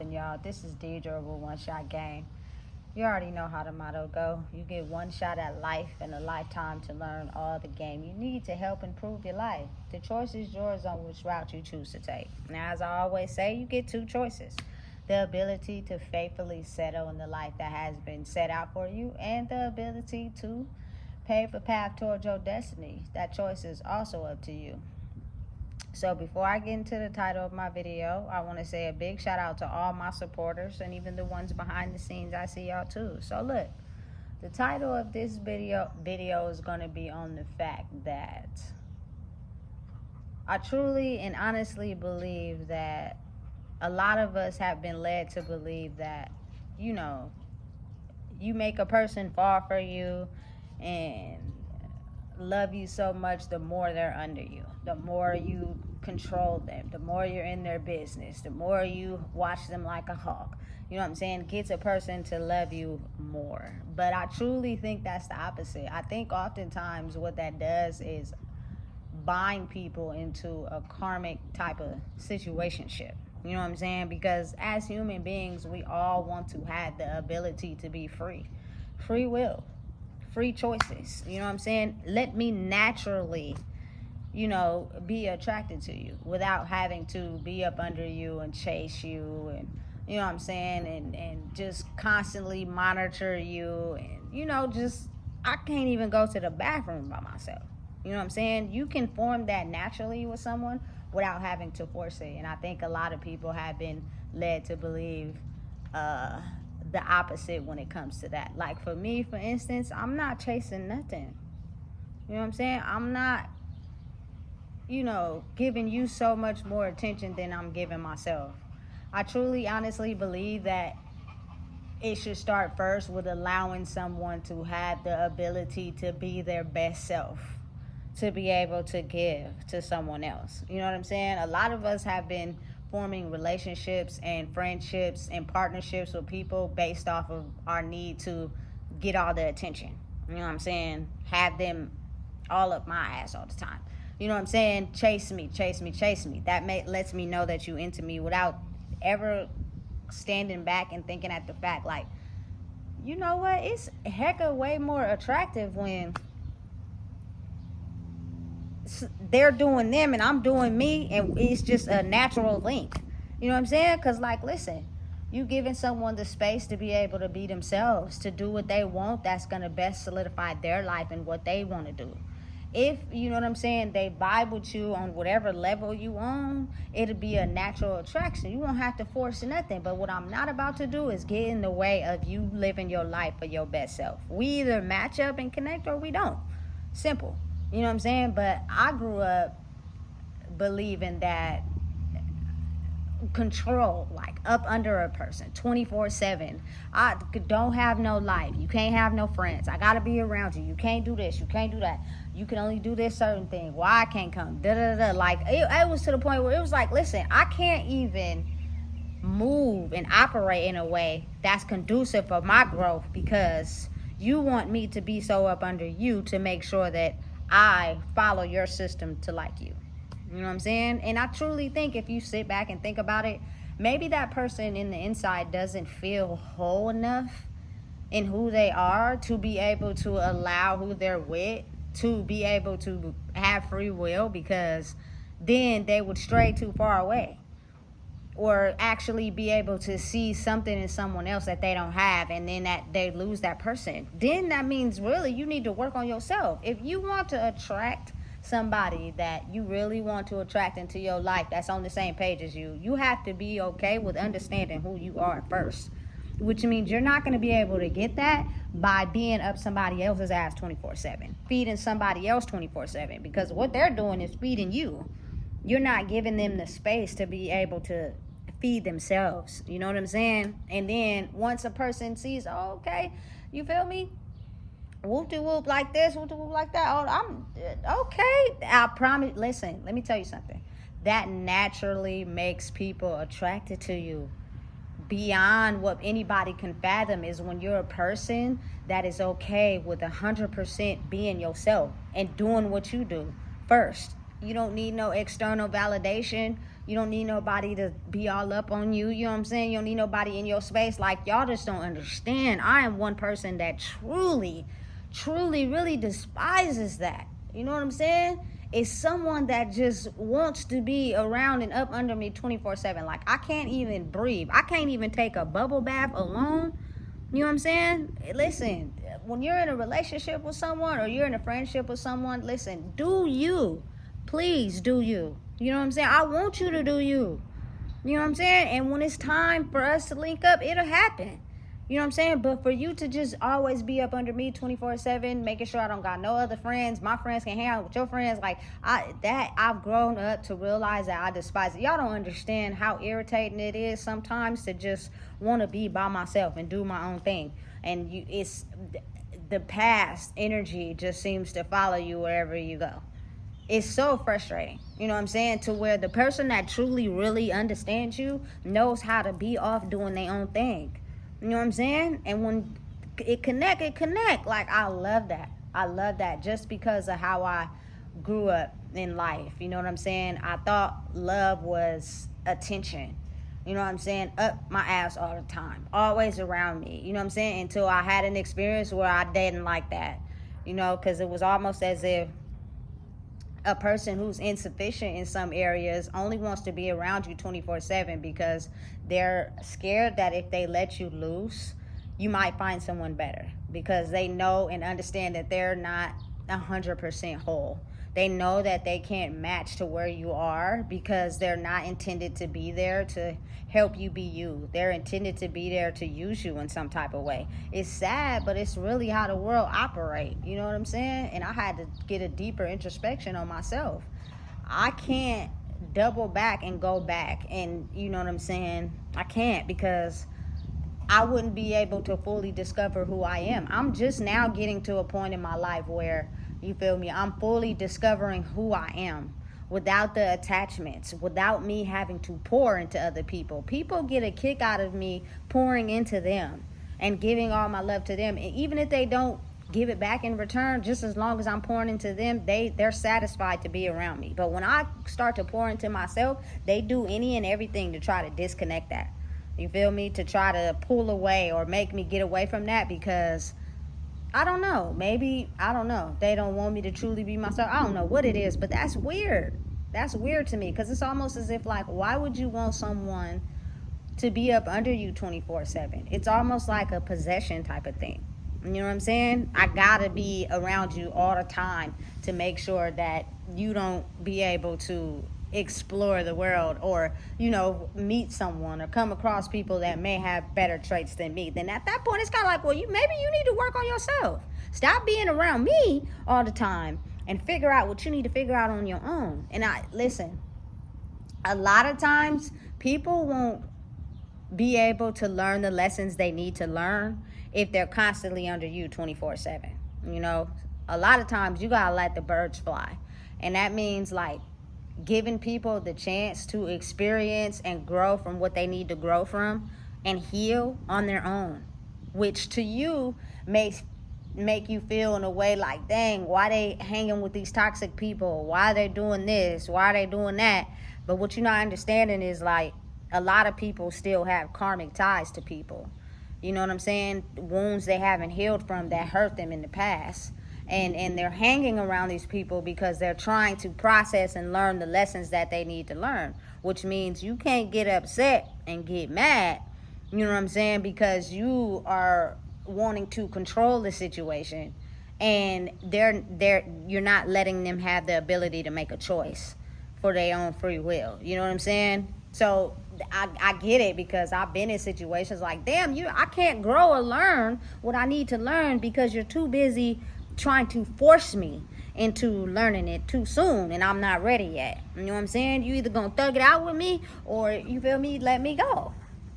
popping, y'all? This is Deidre with One Shot Game. You already know how the motto go. You get one shot at life and a lifetime to learn all the game you need to help improve your life. The choice is yours on which route you choose to take. Now, as I always say, you get two choices. The ability to faithfully settle in the life that has been set out for you, and the ability to pave a path towards your destiny. That choice is also up to you. So before I get into the title of my video, I want to say a big shout out to all my supporters and even the ones behind the scenes. I see y'all too. So look, the title of this video is going to be on the fact that I truly and honestly believe that a lot of us have been led to believe that, you make a person fall for you and love you so much the more they're under you, the more you control them, the more you're in their business, the more you watch them like a hawk. You know what I'm saying? Gets a person to love you more. But I truly think that's the opposite. I think oftentimes what that does is bind people into a karmic type of situationship. You know what I'm saying? Because as human beings, we all want to have the ability to be free. Free will. Free choices. You know what I'm saying? Let me naturally, be attracted to you without having to be up under you and chase you and, you know what I'm saying? And just constantly monitor you and, I can't even go to the bathroom by myself. You know what I'm saying? You can form that naturally with someone without having to force it. And I think a lot of people have been led to believe the opposite when it comes to that. Like for me, for instance, I'm not chasing nothing. You know what I'm saying? I'm not, giving you so much more attention than I'm giving myself. I truly, honestly believe that it should start first with allowing someone to have the ability to be their best self, to be able to give to someone else. You know what I'm saying? A lot of us have been forming relationships and friendships and partnerships with people based off of our need to get all the attention. You know what I'm saying? Have them all up my ass all the time. You know what I'm saying? Chase me, chase me, chase me. That lets me know that you into me without ever standing back and thinking at the fact, like, you know what? It's hecka way more attractive when they're doing them and I'm doing me, and it's just a natural link. You know what I'm saying? Because, like, listen, you giving someone the space to be able to be themselves, to do what they want, that's going to best solidify their life and what they want to do. If, you know what I'm saying, they vibe with you on whatever level you on, it'll be a natural attraction. You won't have to force nothing. But what I'm not about to do is get in the way of you living your life for your best self. We either match up and connect or we don't. Simple. You know what I'm saying? But I grew up believing that control, like up under a person 24/7. I don't have no life. You can't have no friends. I gotta be around you. You can't do this. You can't do that. You can only do this certain thing. Why I can't come? Da da da. Like it was to the point where it was like, listen, I can't even move and operate in a way that's conducive for my growth because you want me to be so up under you to make sure that I follow your system to like you. You know what I'm saying? And I truly think if you sit back and think about it, maybe that person in the inside doesn't feel whole enough in who they are to be able to allow who they're with to be able to have free will, because then they would stray too far away or actually be able to see something in someone else that they don't have, and then that they lose that person. Then that means really you need to work on yourself. If you want to attract somebody that you really want to attract into your life that's on the same page as you, you have to be okay with understanding who you are first, which means you're not going to be able to get that by being up somebody else's ass 24/7, feeding somebody else 24/7, because what they're doing is feeding you. You're not giving them the space to be able to feed themselves. You know what I'm saying? And then once a person sees, oh, okay, you feel me? Whoop-de-whoop like this, whoop-de-whoop like that. Oh, I'm okay. I promise. Listen, let me tell you something. That naturally makes people attracted to you beyond what anybody can fathom, is when you're a person that is okay with 100% being yourself and doing what you do first. You don't need no external validation. You don't need nobody to be all up on you. You know what I'm saying? You don't need nobody in your space. Like, y'all just don't understand. I am one person that truly, truly, really despises that. You know what I'm saying? It's someone that just wants to be around and up under me 24/7. Like, I can't even breathe. I can't even take a bubble bath alone. You know what I'm saying? Listen, when you're in a relationship with someone or you're in a friendship with someone, listen, do you. Please do you. You know what I'm saying? I want you to do you. You know what I'm saying? And when it's time for us to link up, it'll happen. You know what I'm saying? But for you to just always be up under me 24/7, making sure I don't got no other friends, my friends can hang out with your friends, like, I've grown up to realize that I despise it. Y'all don't understand how irritating it is sometimes to just want to be by myself and do my own thing. And it's the past energy just seems to follow you wherever you go. It's so frustrating, you know what I'm saying, to where the person that truly really understands you knows how to be off doing their own thing. You know what I'm saying? And when it connect. Like, I love that. I love that just because of how I grew up in life. You know what I'm saying? I thought love was attention. You know what I'm saying? Up my ass all the time. Always around me. You know what I'm saying? Until I had an experience where I didn't like that. You know, because it was almost as if a person who's insufficient in some areas only wants to be around you 24/7 because they're scared that if they let you loose, you might find someone better, because they know and understand that they're not 100% whole. They know that they can't match to where you are because they're not intended to be there to help you be you. They're intended to be there to use you in some type of way. It's sad, but it's really how the world operates. You know what I'm saying? And I had to get a deeper introspection on myself. I can't double back and go back, and you know what I'm saying? I can't, because I wouldn't be able to fully discover who I am. I'm just now getting to a point in my life where, you feel me, I'm fully discovering who I am without the attachments, without me having to pour into other people. People get a kick out of me pouring into them and giving all my love to them. And even if they don't give it back in return, just as long as I'm pouring into them, they're satisfied to be around me. But when I start to pour into myself, they do any and everything to try to disconnect that. You feel me? To try to pull away or make me get away from that, because I don't know. Maybe, I don't know. They don't want me to truly be myself. I don't know what it is, but that's weird. That's weird to me, because it's almost as if, like, why would you want someone to be up under you 24/7? It's almost like a possession type of thing. You know what I'm saying? I gotta be around you all the time to make sure that you don't be able to explore the world, or, you know, meet someone or come across people that may have better traits than me. Then at that point, it's kind of like, well, maybe you need to work on yourself. Stop being around me all the time and figure out what you need to figure out on your own. And listen, a lot of times people won't be able to learn the lessons they need to learn if they're constantly under you 24/7. You know, a lot of times you gotta let the birds fly, and that means, like, giving people the chance to experience and grow from what they need to grow from and heal on their own, which to you may make you feel in a way like, dang, why they hanging with these toxic people? Why they doing this? Why they doing that? But what you're not understanding is, like, a lot of people still have karmic ties to people. You know what I'm saying? Wounds they haven't healed from that hurt them in the past. And they're hanging around these people because they're trying to process and learn the lessons that they need to learn, which means you can't get upset and get mad, you know what I'm saying, because you are wanting to control the situation, and you're not letting them have the ability to make a choice for their own free will. You know what I'm saying? So I get it, because I've been in situations like, damn, I can't grow or learn what I need to learn because you're too busy trying to force me into learning it too soon, and I'm not ready yet. You know what I'm saying? You either gonna thug it out with me, or, you feel me, let me go.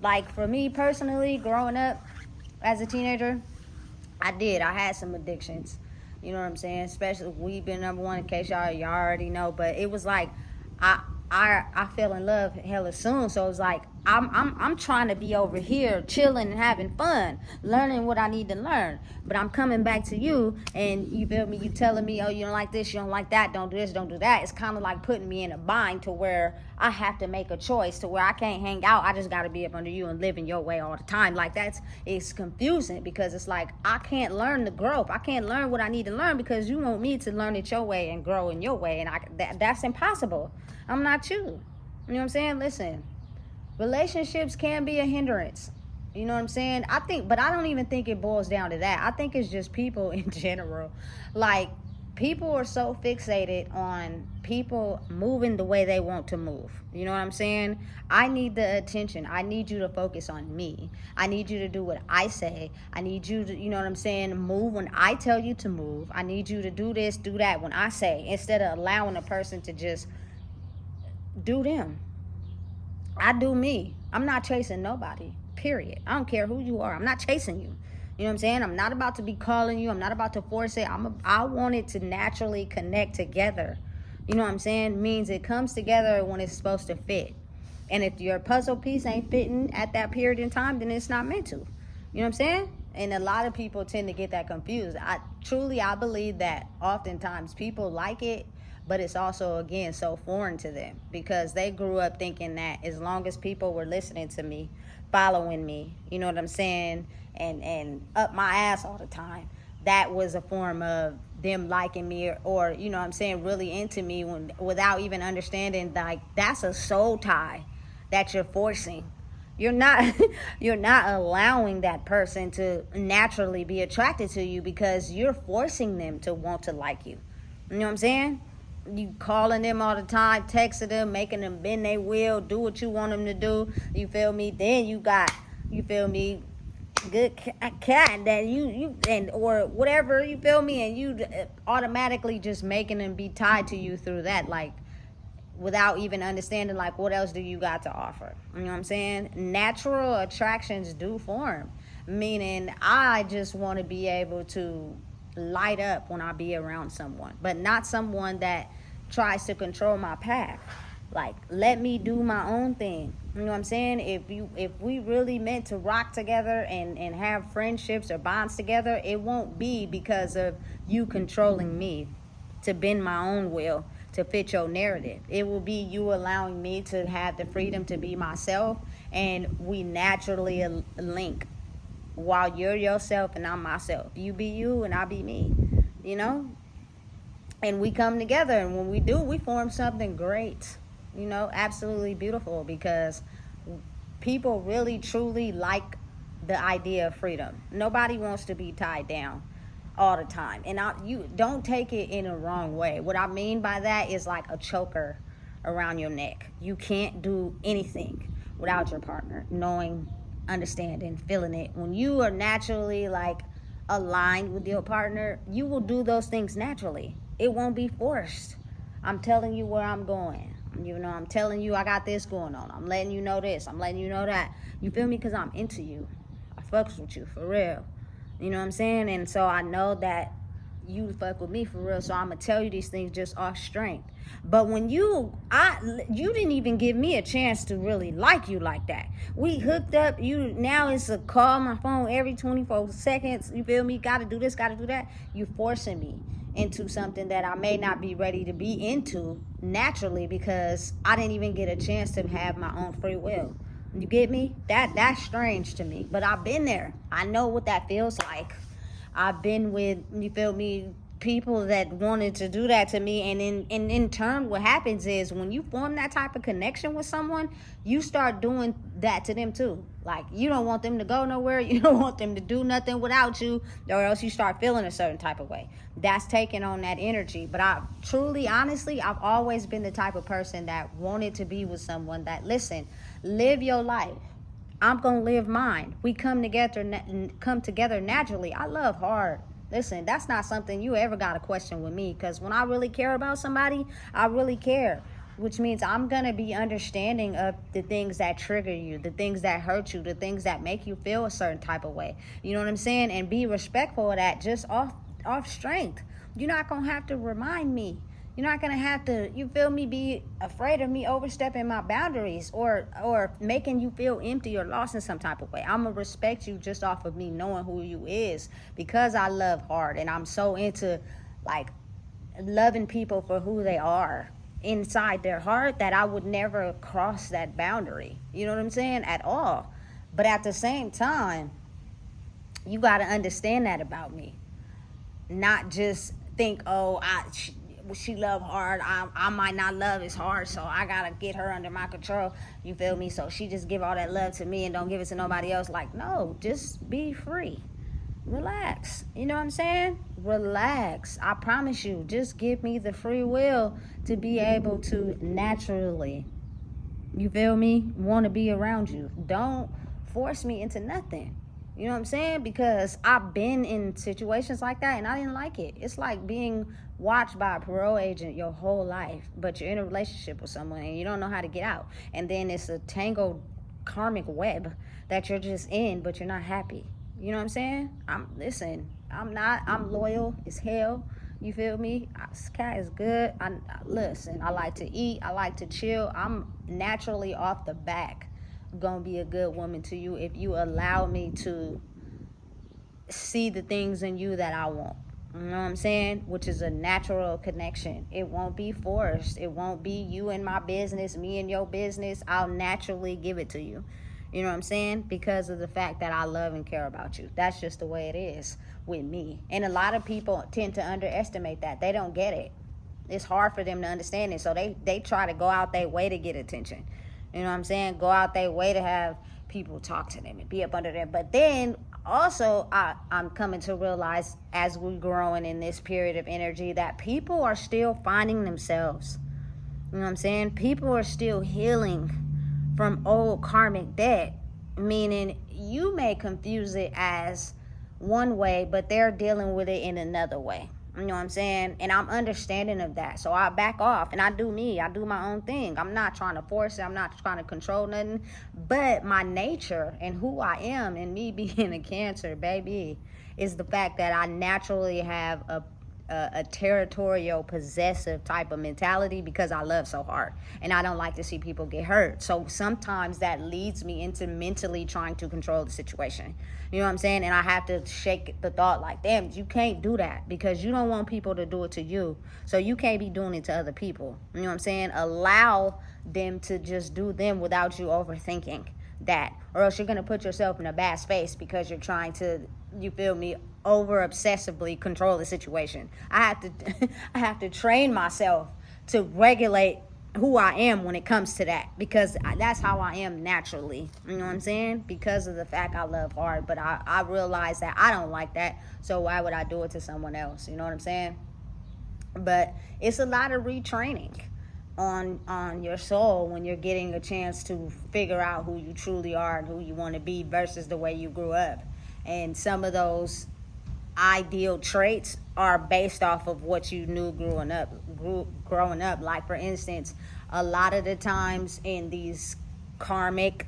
Like, for me personally, growing up as a teenager, I had some addictions. You know what I'm saying? Especially weed being number one, in case y'all already know. But it was like I fell in love hella soon, so it was like I'm trying to be over here chilling and having fun, learning what I need to learn. But I'm coming back to you, and you feel me? You telling me, oh, you don't like this, you don't like that, don't do this, don't do that. It's kind of like putting me in a bind to where I have to make a choice to where I can't hang out. I just got to be up under you and live in your way all the time. Like it's confusing, because it's like I can't learn the growth. I can't learn what I need to learn because you want me to learn it your way and grow in your way, and that's impossible. I'm not you. You know what I'm saying? Listen. Relationships can be a hindrance. You know what I'm saying? But I don't even think it boils down to that. I think it's just people in general. Like, people are so fixated on people moving the way they want to move. You know what I'm saying? I need the attention. I need you to focus on me. I need you to do what I say. I need you to, you know what I'm saying, move when I tell you to move. I need you to do this, do that when I say, instead of allowing a person to just do them. I do me. I'm not chasing nobody, period. I don't care who you are. I'm not chasing you. You know what I'm saying? I'm not about to be calling you. I'm not about to force it. I want it to naturally connect together. You know what I'm saying? Means it comes together when it's supposed to fit. And if your puzzle piece ain't fitting at that period in time, then it's not meant to. You know what I'm saying? And a lot of people tend to get that confused. I believe that oftentimes people like it, but it's also, again, so foreign to them because they grew up thinking that as long as people were listening to me, following me, you know what I'm saying, and up my ass all the time, that was a form of them liking me, or you know what I'm saying, really into me, without even understanding, like, that's a soul tie that you're forcing. You're not you're not allowing that person to naturally be attracted to you because you're forcing them to want to like you. You know what I'm saying? You calling them all the time, texting them, making them bend their will, do what you want them to do. You feel me? Then you got, you feel me, good cat that you and or whatever, you feel me, and you automatically just making them be tied to you through that, like, without even understanding, like, what else do you got to offer? You know what I'm saying? Natural attractions do form, meaning I just want to be able to light up when I be around someone, but not someone that tries to control my path. Like, let me do my own thing. You know what I'm saying? If we really meant to rock together and have friendships or bonds together, it won't be because of you controlling me to bend my own will to fit your narrative. It will be you allowing me to have the freedom to be myself, and we naturally link while you're yourself and I'm myself. You be you and I be me, you know? And we come together, and when we do, we form something great, you know, absolutely beautiful, because people really truly like the idea of freedom. Nobody wants to be tied down all the time. And you don't take it in a wrong way. What I mean by that is like a choker around your neck. You can't do anything without your partner knowing, understanding, feeling it. When you are naturally, like, aligned with your partner, you will do those things naturally. It won't be forced. I'm telling you where I'm going. You know, I'm telling you I got this going on. I'm letting you know this. I'm letting you know that. You feel me? Because I'm into you. I fucks with you for real. You know what I'm saying? And so I know that you fuck with me for real, so I'm gonna tell you these things just off strength. But when you didn't even give me a chance to really like you like that. We hooked up. You now it's a call my phone every 24 seconds. You feel me? Gotta do this, gotta do that. You forcing me into something that I may not be ready to be into naturally, because I didn't even get a chance to have my own free will. You get me? That's strange to me. But I've been there. I know what that feels like. I've been with, you feel me, people that wanted to do that to me, and in turn, what happens is when you form that type of connection with someone, you start doing that to them too. Like, you don't want them to go nowhere, you don't want them to do nothing without you, or else you start feeling a certain type of way. That's taking on that energy. But I truly, honestly, I've always been the type of person that wanted to be with someone that, listen, live your life. I'm gonna live mine. We come together naturally. I love hard. Listen, that's not something you ever got to question with me, because when I really care about somebody, I really care, which means I'm gonna be understanding of the things that trigger you, the things that hurt you, the things that make you feel a certain type of way. You know what I'm saying? And be respectful of that, just off strength. You're not gonna have to remind me. You're not gonna have to, you feel me, be afraid of me overstepping my boundaries or making you feel empty or lost in some type of way. I'm gonna respect you just off of me knowing who you is, because I love hard and I'm so into like loving people for who they are inside their heart, that I would never cross that boundary. You know what I'm saying? At all. But at the same time, you got to understand that about me. Not just think, oh, she love hard. I might not love as hard, so I gotta get her under my control. You feel me? So she just give all that love to me and don't give it to nobody else. Like, no, just be free. Relax. You know what I'm saying? Relax. I promise you, just give me the free will to be able to naturally, you feel me, want to be around you. Don't force me into nothing. You know what I'm saying? Because I've been in situations like that and I didn't like it. It's like being watched by a parole agent your whole life, but you're in a relationship with someone and you don't know how to get out. And then it's a tangled karmic web that you're just in, but you're not happy. You know what I'm saying? I'm loyal as hell. You feel me? Sky is good. Listen, I like to eat. I like to chill. I'm naturally off the back gonna be a good woman to you if you allow me to see the things in you that I want. You know what I'm saying? Which is a natural connection. It won't be forced. It won't be you and my business, me and your business. I'll naturally give it to you. You know what I'm saying? Because of the fact that I love and care about you. That's just the way it is with me. And a lot of people tend to underestimate that. They don't get it. It's hard for them to understand it. So they try to go out their way to get attention. You know what I'm saying? Go out their way to have people talk to them and be up under them. But then also I'm coming to realize as we're growing in this period of energy that people are still finding themselves. You know what I'm saying? People are still healing from old karmic debt. Meaning you may confuse it as one way, but they're dealing with it in another way. You know what I'm saying? And I'm understanding of that. So I back off and I do me. I do my own thing. I'm not trying to force it. I'm not trying to control nothing. But my nature and who I am and me being a Cancer, baby, is the fact that I naturally have a territorial, possessive type of mentality because I love so hard. And I don't like to see people get hurt. So sometimes that leads me into mentally trying to control the situation. You know what I'm saying? And I have to shake the thought like, damn, you can't do that because you don't want people to do it to you. So you can't be doing it to other people. You know what I'm saying? Allow them to just do them without you overthinking that. Or else you're going to put yourself in a bad space because you're trying to, you feel me, over obsessively control the situation. I have to train myself to regulate who I am when it comes to that, because that's how I am naturally. You know what I'm saying? Because of the fact I love hard, but I realize that I don't like that, so why would I do it to someone else? You know what I'm saying? But it's a lot of retraining on your soul when you're getting a chance to figure out who you truly are and who you want to be versus the way you grew up. And some of those ideal traits are based off of what you knew growing up. Like, for instance, a lot of the times in these karmic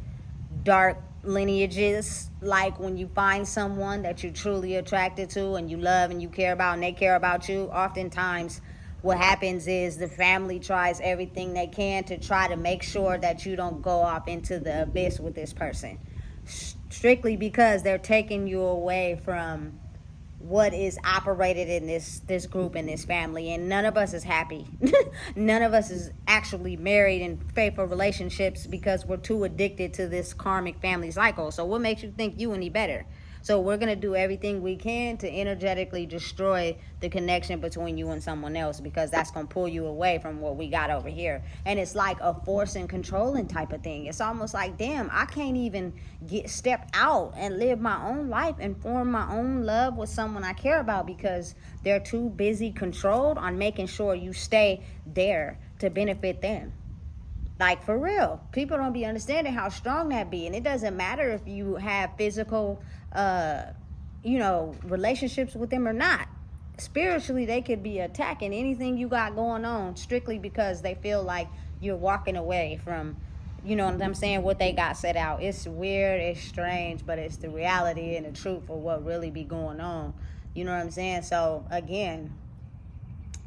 dark lineages, like when you find someone that you're truly attracted to and you love and you care about and they care about you, oftentimes what happens is the family tries everything they can to try to make sure that you don't go off into the abyss with this person, strictly because they're taking you away from what is operated in this group, in this family. And none of us is happy. None of us is actually married in faithful relationships because we're too addicted to this karmic family cycle. So what makes you think you any better? So we're going to do everything we can to energetically destroy the connection between you and someone else, because that's going to pull you away from what we got over here. And it's like a force and controlling type of thing. It's almost like, damn, I can't even step out and live my own life and form my own love with someone I care about because they're too busy controlled on making sure you stay there to benefit them. Like, for real, people don't be understanding how strong that be. And it doesn't matter if you have physical, relationships with them or not. Spiritually, they could be attacking anything you got going on strictly because they feel like you're walking away from, you know what I'm saying, what they got set out. It's weird, it's strange, but it's the reality and the truth of what really be going on. You know what I'm saying? So, again,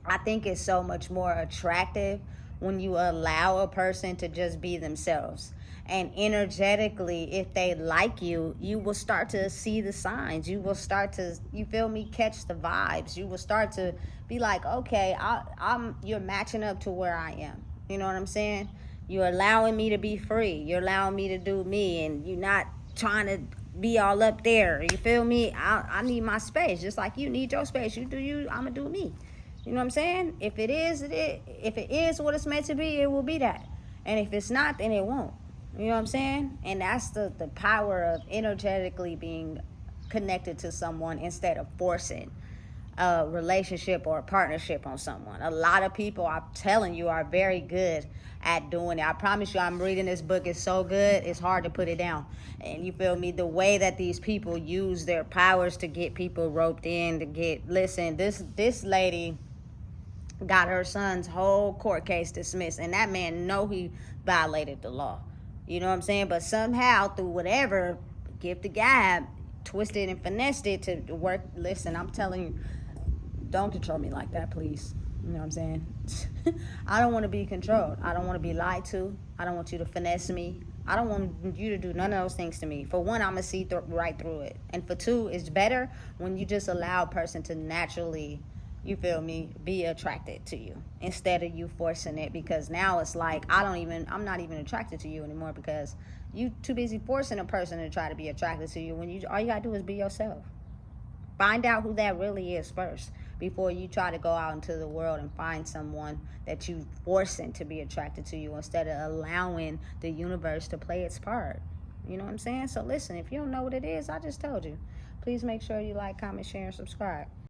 I think it's so much more attractive when you allow a person to just be themselves. And energetically, if they like you, you will start to see the signs. You will start to, you feel me, catch the vibes. You will start to be like, okay, you're matching up to where I am. You know what I'm saying? You're allowing me to be free. You're allowing me to do me, and you're not trying to be all up there. You feel me? I need my space, just like you need your space. You do you. I'ma do me. You know what I'm saying? If it is, if it is what it's meant to be, it will be that. And if it's not, then it won't. You know what I'm saying? And that's the power of energetically being connected to someone instead of forcing a relationship or a partnership on someone. A lot of people, I'm telling you, are very good at doing it. I promise you, I'm reading this book. It's so good, it's hard to put it down. And you feel me? The way that these people use their powers to get people roped in, to get, listen, this lady got her son's whole court case dismissed, and that man know he violated the law. You know what I'm saying? But somehow, through whatever gift of gab, twisted and finessed it to work. Listen, I'm telling you, don't control me like that, please. You know what I'm saying? I don't want to be controlled. I don't want to be lied to. I don't want you to finesse me. I don't want you to do none of those things to me. For one, I'm going to see right through it. And for two, it's better when you just allow a person to naturally, you feel me, be attracted to you instead of you forcing it. Because now it's like, I'm not even attracted to you anymore because you too busy forcing a person to try to be attracted to you when all you got to do is be yourself. Find out who that really is first before you try to go out into the world and find someone that you forcing to be attracted to you instead of allowing the universe to play its part. You know what I'm saying? So listen, if you don't know what it is, I just told you. Please make sure you like, comment, share, and subscribe.